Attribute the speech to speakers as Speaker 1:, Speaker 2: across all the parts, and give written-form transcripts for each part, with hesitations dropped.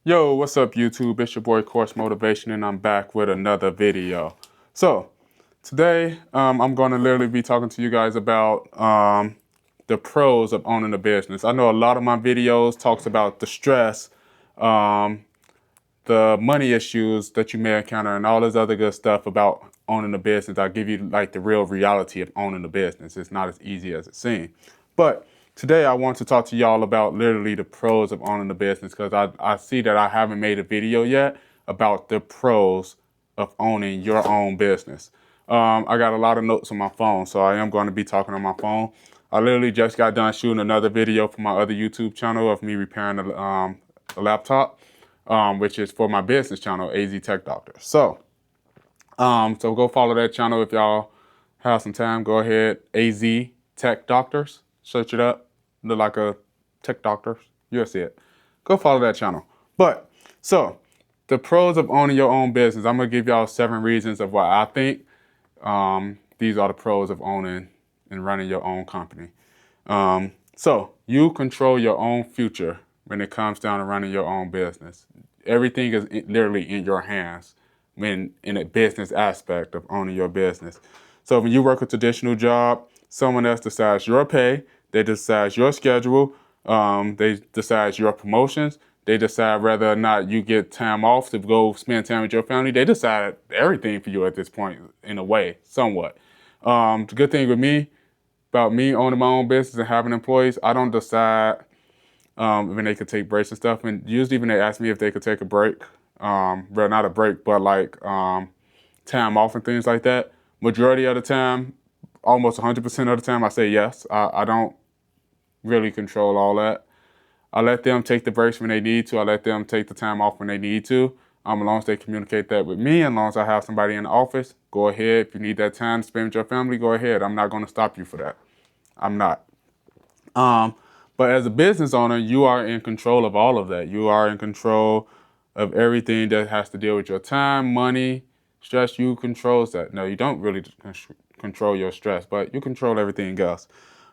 Speaker 1: Yo, what's up YouTube? It's your boy Course Motivation and I'm back with another video. So today I'm going to literally be talking to you guys about the pros of owning a business. I know a lot of my videos talks about the stress, um, the money issues that you may encounter and all this other good stuff about owning a business. I'll give you like the real reality of owning a business. It's not as easy as it seems. But today I want to talk to y'all about literally the pros of owning a business because I see that I haven't made a video yet about the pros of owning your own business. I got a lot of notes on my phone, so I am going to be talking on my phone. I literally just got done shooting another video for my other YouTube channel of me repairing a laptop, which is for my business channel, AZ Tech Doctor. So go follow that channel if y'all have some time. Go ahead, AZ Tech Doctors. Search it up. Look like a tech doctor. You'll see it. Go follow that channel. But so the pros of owning your own business. I'm gonna give y'all 7 reasons of why I think these are the pros of owning and running your own company. So you control your own future when it comes down to running your own business. Everything is literally in your hands when in a business aspect of owning your business. So when you work a traditional job, someone else decides your pay, they decide your schedule, they decide your promotions, they decide whether or not you get time off to go spend time with your family. They decide everything for you at this point, in a way, somewhat. The good thing with me, about me owning my own business and having employees, I don't decide when they could take breaks and stuff. And usually when they ask me if they could take a break, well, not a break, but like time off and things like that, majority of the time, almost 100% of the time, I say yes. I don't really control all that. I let them take the breaks when they need to. I let them take the time off when they need to. As long as they communicate that with me, as long as I have somebody in the office, go ahead. If you need that time to spend with your family, go ahead. I'm not going to stop you for that. I'm not. But as a business owner, you are in control of all of that. You are in control of everything that has to deal with your time, money, stress. You control that. No, you don't really control your stress, but you control everything else.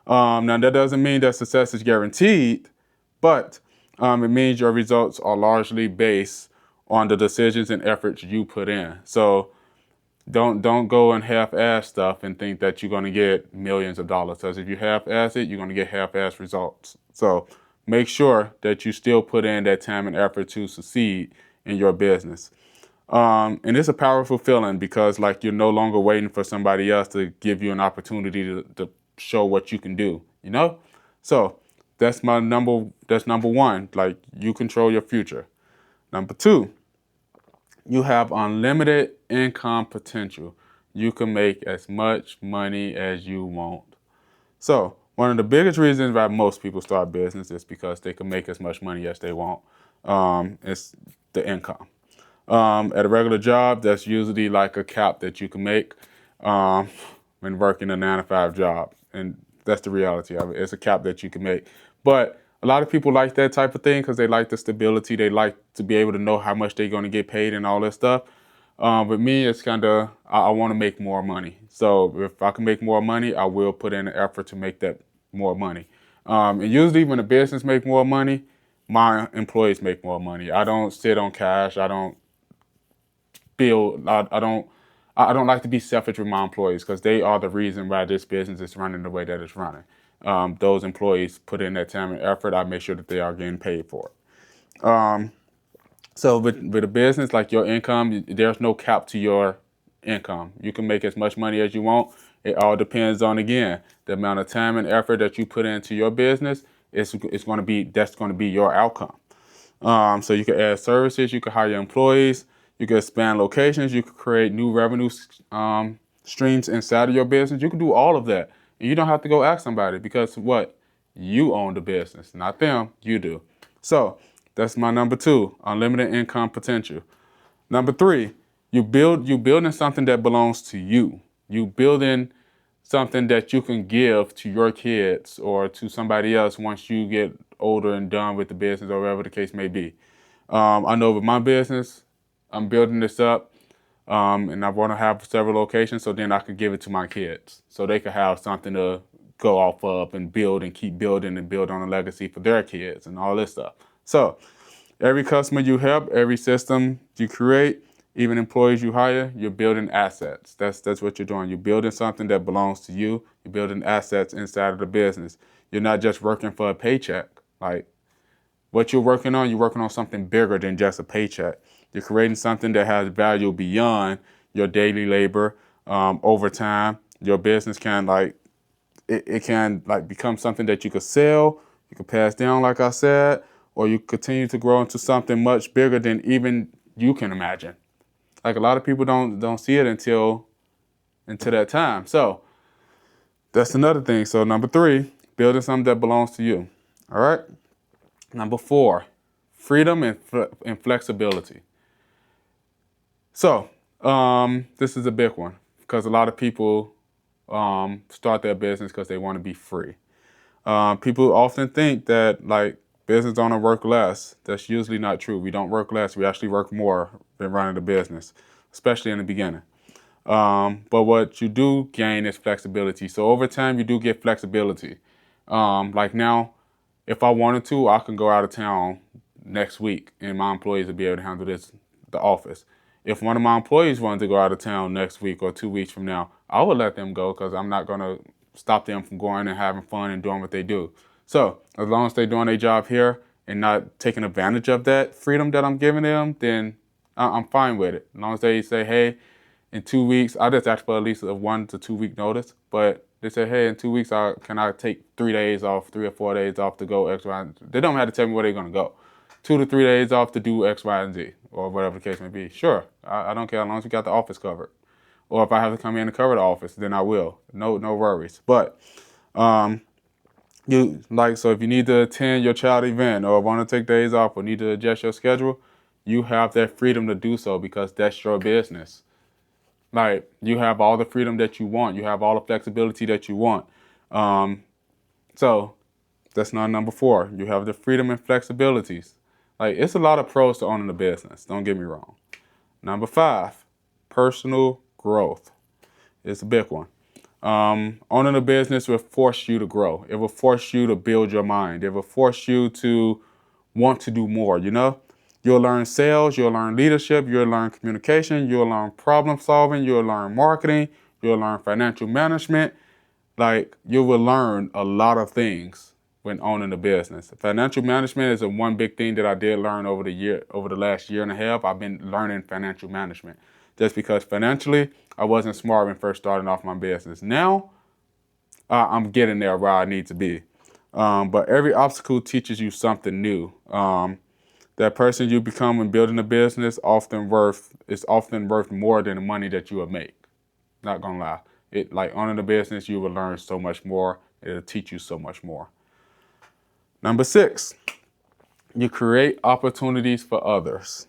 Speaker 1: Now, that doesn't mean that success is guaranteed, but it means your results are largely based on the decisions and efforts you put in. So don't go and half-ass stuff and think that you're going to get millions of dollars. Because if you half-ass it, you're going to get half-ass results. So make sure that you still put in that time and effort to succeed in your business. And it's a powerful feeling because like you're no longer waiting for somebody else to give you an opportunity to show what you can do, you know? So that's number one, like you control your future. Number 2, you have unlimited income potential. You can make as much money as you want. So one of the biggest reasons why most people start business is because they can make as much money as they want. It's the income. At a regular job, that's usually like a cap that you can make when working a 9-to-5 job. And that's the reality of it. It's a cap that you can make. But a lot of people like that type of thing because they like the stability. They like to be able to know how much they're going to get paid and all that stuff. But me, it's kind of, I want to make more money. So if I can make more money, I will put in an effort to make that more money. And usually when a business make more money, my employees make more money. I don't sit on cash. I don't I don't like to be selfish with my employees because they are the reason why this business is running the way that it's running. Those employees put in that time and effort. I make sure that they are getting paid for it. So with a business, like your income, there's no cap to your income. You can make as much money as you want. It all depends on, again, the amount of time and effort that you put into your business. That's going to be your outcome. So you can add services, you can hire employees, you can expand locations, you can create new revenue streams inside of your business. You can do all of that. And you don't have to go ask somebody because what? You own the business, not them, you do. So that's my number 2, unlimited income potential. Number 3, you building something that belongs to you. You building something that you can give to your kids or to somebody else once you get older and done with the business or whatever the case may be. I know with my business, I'm building this up and I want to have several locations so then I could give it to my kids so they could have something to go off of and build and keep building and build on a legacy for their kids and all this stuff. So Every customer you help, every system you create, even employees you hire, you're building assets. That's what you're doing. You're building something that belongs to you. You're building assets inside of the business. You're not just working for a paycheck. Like what you're working on something bigger than just a paycheck. You're creating something that has value beyond your daily labor. Over time, your business can it can like become something that you could sell, you could pass down, like I said, or you continue to grow into something much bigger than even you can imagine. Like a lot of people don't see it until that time. So that's another thing. So number 3, building something that belongs to you. All right. Number 4, freedom and flexibility. So this is a big one because a lot of people start their business because they want to be free. People often think that like business owners work less. That's usually not true. We don't work less. We actually work more than running the business, especially in the beginning. But what you do gain is flexibility. So over time, you do get flexibility. Like now, if I wanted to, I can go out of town next week and my employees will be able to handle the office. If one of my employees wanted to go out of town next week or 2 weeks from now, I would let them go because I'm not going to stop them from going and having fun and doing what they do. So as long as they're doing their job here and not taking advantage of that freedom that I'm giving them, then I'm fine with it. As long as they say, hey, in 2 weeks, I just ask for at least a 1 to 2 week notice. But they say, hey, in 2 weeks, can I take 3 days off, 3 or 4 days off to go X, Y, and Z? They don't have to tell me where they're going to go. 2 to 3 days off to do X, Y, and Z, or whatever the case may be. Sure, I don't care as long as we got the office covered. Or if I have to come in and cover the office, then I will. No worries. But so if you need to attend your child event or want to take days off or need to adjust your schedule, you have that freedom to do so because that's your business. Like you have all the freedom that you want. You have all the flexibility that you want. So that's not number 4. You have the freedom and flexibilities. Like it's a lot of pros to owning a business. Don't get me wrong. Number 5, personal growth. It's a big one. Owning a business will force you to grow. It will force you to build your mind. It will force you to want to do more, you know? You'll learn sales, you'll learn leadership, you'll learn communication, you'll learn problem solving, you'll learn marketing, you'll learn financial management. Like you will learn a lot of things when owning a business. Financial management is one big thing that I did learn over the last year and a half. I've been learning financial management just because financially I wasn't smart when first starting off my business. Now I'm getting there where I need to be. But every obstacle teaches you something new. That person you become when building a business is often worth more than the money that you will make. Not gonna lie. Like owning a business, you will learn so much more. It'll teach you so much more. Number 6, you create opportunities for others,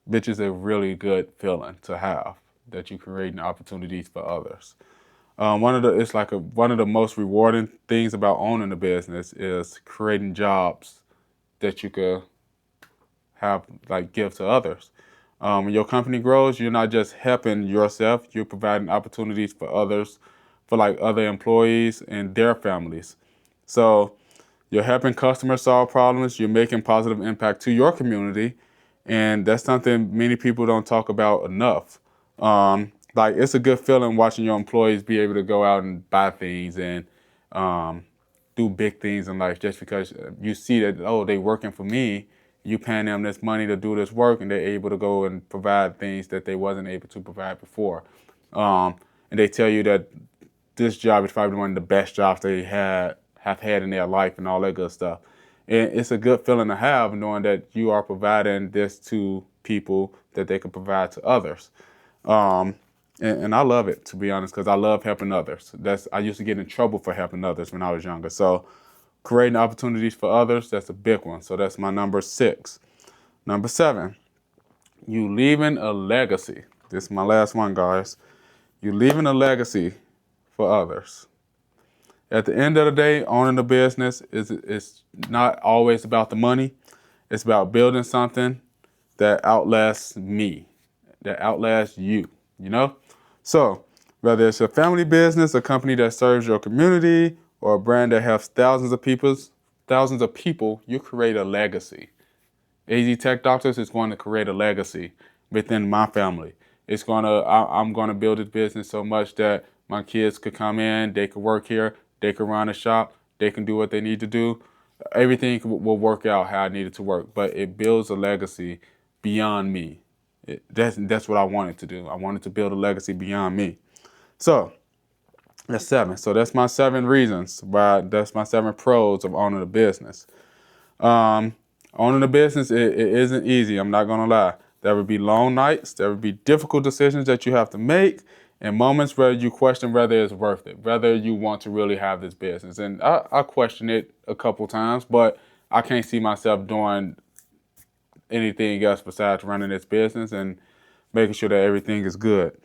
Speaker 1: which is a really good feeling to have, that you're creating opportunities for others. One of the most rewarding things about owning a business is creating jobs that you could give to others. When your company grows, you're not just helping yourself, you're providing opportunities for others, for like other employees and their families. So you're helping customers solve problems, you're making positive impact to your community, and that's something many people don't talk about enough. It's a good feeling watching your employees be able to go out and buy things and do big things in life just because you see that, oh, they working for me. You paying them this money to do this work, and they're able to go and provide things that they wasn't able to provide before. And they tell you that this job is probably one of the best jobs they have had in their life and all that good stuff. And it's a good feeling to have knowing that you are providing this to people that they can provide to others. And I love it, to be honest, because I love helping others. I used to get in trouble for helping others when I was younger. So creating opportunities for others, that's a big one. So that's my number 6. Number 7, you leaving a legacy. This is my last one, guys. You leaving a legacy for others. At the end of the day, owning a business is not always about the money. It's about building something that outlasts me, that outlasts you, you know? So whether it's a family business, a company that serves your community, or a brand that has thousands of people, you create a legacy. AZ Tech Doctors is going to create a legacy within my family. I'm gonna build this business so much that my kids could come in, they could work here, they could run a shop, they can do what they need to do. Everything will work out how I need it to work, but it builds a legacy beyond me. That's what I wanted to do. I wanted to build a legacy beyond me. So that's 7. So that's my 7 reasons why. That's my 7 pros of owning a business. Um, Owning a business, it isn't easy. I'm not gonna lie. There would be long nights. There would be difficult decisions that you have to make, and moments where you question whether it's worth it, whether you want to really have this business. And I question it a couple times, but I can't see myself doing anything else besides running this business and making sure that everything is good.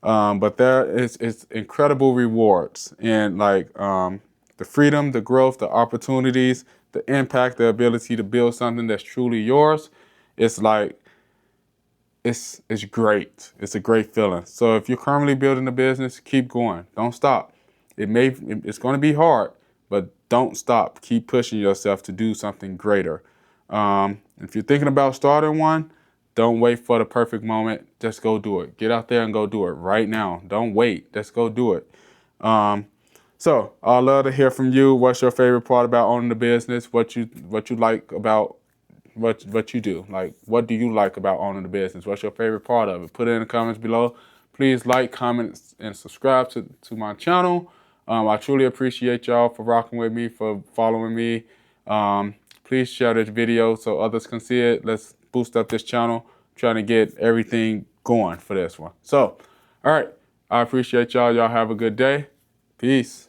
Speaker 1: But there is it's incredible rewards and the freedom, the growth, the opportunities, the impact, the ability to build something that's truly yours. It's like it's great. It's a great feeling. So if you're currently building a business, keep going. Don't stop. It's going to be hard, but don't stop. Keep pushing yourself to do something greater. If you're thinking about starting one, don't wait for the perfect moment. Just go do it. Get out there and go do it right now. Don't wait. Just go do it. So I'd love to hear from you. What's your favorite part about owning the business? What you like about what you do? Like, what do you like about owning the business? What's your favorite part of it? Put it in the comments below. Please like, comment, and subscribe to my channel. I truly appreciate y'all for rocking with me, for following me. Please share this video so others can see it. Let's boost up this channel. Trying to get everything going for this one. So, all right. I appreciate y'all. Y'all have a good day. Peace.